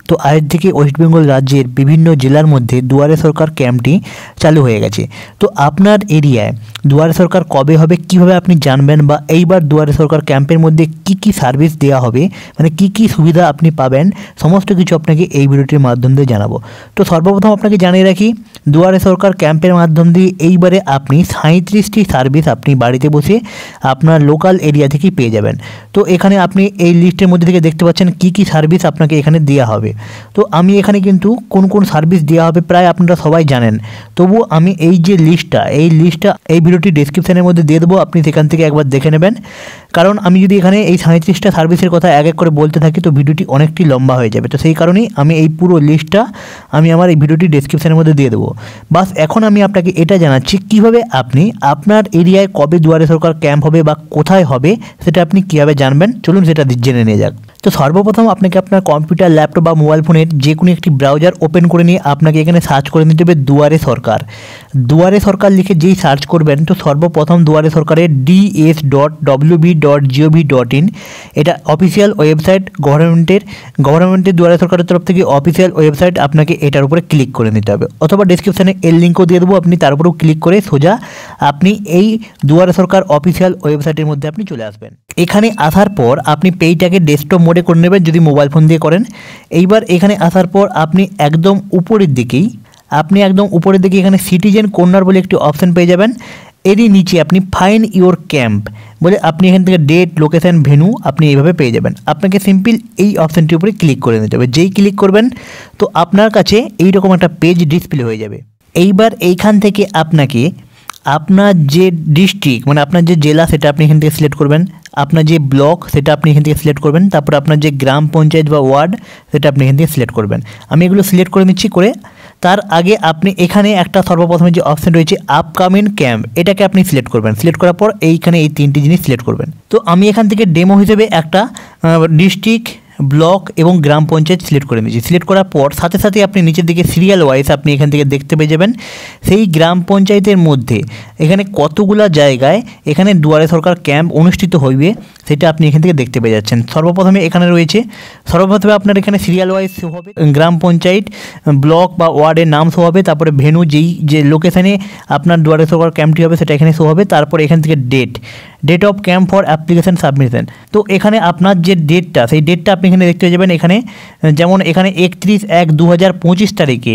তো আজ থেকে ওয়েস্ট বেঙ্গল রাজ্যের বিভিন্ন জেলার মধ্যে দুয়ারে সরকার ক্যাম্পটি চালু হয়ে গেছে। তো আপনার এরিয়ায় দুয়ারে সরকার কবে হবে, কিভাবে আপনি জানবেন, বা এইবার দুয়ারে সরকার ক্যাম্পের মধ্যে কি সার্ভিস দেওয়া হবে, মানে কি সুবিধা আপনি পাবেন, সমস্ত কিছু আপনাকে এই ভিডিওটির মাধ্যম দিয়ে জানাবো। তো সর্বপ্রথম আপনাকে জানিয়ে রাখি, দুয়ারে সরকার ক্যাম্পের মাধ্যম দিয়ে এইবারে আপনি 37টি সার্ভিস আপনি বাড়িতে বসে আপনার লোকাল এরিয়া থেকেই পেয়ে যাবেন। তো এখানে আপনি এই লিস্টের মধ্যে থেকে দেখতে পাচ্ছেন কি সার্ভিস আপনাকে এখানে দেওয়া হবে। তো আমি এখানে কিন্তু কোন সার্ভিস দেওয়া হবে প্রায় আপনারা সবাই জানেন, তবু আমি এই যে লিস্টটা এই ভিডিওটি ডেসক্রিপশনের মধ্যে দিয়ে দেবো, আপনি সেখান থেকে একবার দেখে নেবেন। কারণ আমি যদি এখানে এই 37টা সার্ভিসের কথা এক এক করে বলতে থাকি তো ভিডিওটি অনেকটি লম্বা হয়ে যাবে। তো সেই কারণেই আমি এই পুরো লিস্টটা আমি আমার এই ভিডিওটি ডেসক্রিপশনের মধ্যে দিয়ে দেবো। বাস এখন আমি আপনাকে এটা জানাচ্ছি কিভাবে আপনি আপনার এরিয়ায় কবে দুয়ারে সরকার ক্যাম্প হবে বা কোথায় হবে সেটা আপনি কীভাবে জানবেন, চলুন সেটা জেনে নিয়ে যাক। তো সর্বপ্রথম আপনাকে আপনার কম্পিউটার, ল্যাপটপ বা মোবাইল ফোনের যে কোনো একটি ব্রাউজার ওপেন করে নিয়ে আপনাকে এখানে সার্চ করে নিতে হবে দুয়ারে সরকার। দুয়ারে সরকার লিখে যেই সার্চ করবেন তো সর্বপ্রথম দুয়ারে সরকারের ds.wb.gov.in এটা অফিসিয়াল ওয়েবসাইট, গভর্নমেন্টের দুয়ারে সরকারের তরফ থেকে অফিসিয়াল ওয়েবসাইট। আপনাকে এটার উপরে ক্লিক করে নিতে হবে, অথবা ডেসক্রিপশানে এর লিঙ্কও দিয়ে দেবো, আপনি তার উপরেও ক্লিক করে সোজা আপনি এই দুয়ারে সরকার অফিসিয়াল ওয়েবসাইটের মধ্যে আপনি চলে আসবেন। এখানে আসার পর আপনি পেজটাকে ডেস্কটপ মোডে করে নেবেন যদি মোবাইল ফোন দিয়ে করেন। এইবার এখানে আসার পর আপনি একদম উপরের দিকে এখানে সিটিজেন কর্নার বলে একটি অপশান পেয়ে যাবেন। এরই নিচে আপনি ফাইন্ড ইওর ক্যাম্প বলে আপনি এখান থেকে ডেট, লোকেশান, ভেন্যু আপনি এইভাবে পেয়ে যাবেন। আপনাকে সিম্পল এই অপশানটির উপরে ক্লিক করে নিতে হবে। যেই ক্লিক করবেন তো আপনার কাছে এইরকম একটা পেজ ডিসপ্লে হয়ে যাবে। এইবার এইখান থেকে আপনাকে আপনার যে ডিস্ট্রিক্ট মানে আপনার যে জেলা সেটা আপনি এখান থেকে সিলেক্ট করবেন, আপনার যে ব্লক সেটা আপনি এখান থেকে সিলেক্ট করবেন, তারপর আপনার যে গ্রাম পঞ্চায়েত বা ওয়ার্ড সেটা আপনি এখান থেকে সিলেক্ট করবেন। আমি এগুলো সিলেক্ট করে নিচ্ছি। করে তার আগে আপনি এখানে একটা সর্বপ্রথমে যে অপশান রয়েছে আপকামিং ক্যাম্প এটাকে আপনি সিলেক্ট করবেন। সিলেক্ট করার পর এইখানে এই তিনটি জিনিস সিলেক্ট করবেন। তো আমি এখান থেকে ডেমো হিসেবে একটা ডিস্ট্রিক্ট, ব্লক এবং গ্রাম পঞ্চায়েত সিলেক্ট করে নিয়েছি। সিলেক্ট করার পর সাথে সাথে আপনি নিচের দিকে সিরিয়াল ওয়াইজ আপনি এখান থেকে দেখতে পেয়ে যাবেন সেই গ্রাম পঞ্চায়েতের মধ্যে এখানে কতগুলা জায়গায় এখানে দুয়ারে সরকার ক্যাম্প অনুষ্ঠিত হইবে সেটা আপনি এখান থেকে দেখতে পেয়ে যাচ্ছেন। সর্বপ্রথমে এখানে রয়েছে, সর্বপ্রথমে আপনার এখানে সিরিয়াল ওয়াইজ শো হবে, গ্রাম পঞ্চায়েত, ব্লক বা ওয়ার্ডের নাম শো হবে, তারপরে ভেন্যু যে লোকেশানে আপনার দুয়ারে সরকার ক্যাম্পটি হবে সেটা এখানে শো হবে, তারপরে এখান থেকে date of camp for application submission. তো এখানে আপনার যে ডেটটা সেই ডেটটা আপনি এখানে দেখতে যাবেন। এখানে যেমন এখানে 31/1/2025 তারিখে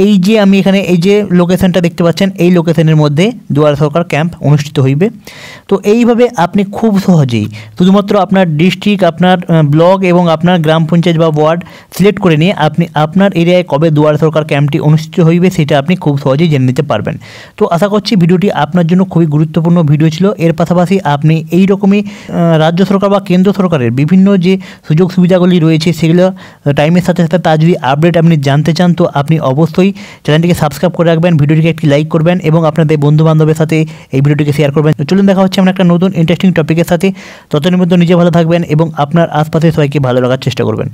এই যে আমি এখানে এই যে লোকেশানটা দেখতে পাচ্ছেন এই লোকেশানের মধ্যে দুয়ারে সরকার ক্যাম্প অনুষ্ঠিত হইবে। তো এইভাবে আপনি খুব সহজেই শুধুমাত্র আপনার ডিস্ট্রিক্ট, আপনার ব্লক এবং আপনার গ্রাম পঞ্চায়েত বা ওয়ার্ড সিলেক্ট করে নিয়ে আপনি আপনার এরিয়ায় কবে দুয়ারে সরকার ক্যাম্পটি অনুষ্ঠিত হইবে সেটা আপনি খুব সহজেই জেনে নিতে পারবেন। তো আশা করছি ভিডিওটি আপনার জন্য খুবই গুরুত্বপূর্ণ ভিডিও ছিল। এর পাশাপাশি আপনি এই রকমই রাজ্য সরকার বা কেন্দ্র সরকারের বিভিন্ন যে সুযোগ সুবিধাগুলি রয়েছে সেগুলো টাইমের সাথে সাথে তার যদি আপডেট আপনি জানতে চান তো আপনি অবশ্যই চ্যানেলটিকে সাবস্ক্রাইব করে রাখবেন, ভিডিওটিকে একটি লাইক করবেন এবং আপনাদের বন্ধু বান্ধবের সাথে এই ভিডিওটিকে শেয়ার করবেন। চলুন দেখা হচ্ছে আমরা একটা নতুন ইন্টারেস্টিং টপিকের সাথে। ততদিনের মধ্যে নিজে ভালো থাকবেন এবং আপনার আশপাশে সবাইকে ভালো রাখার চেষ্টা করবেন।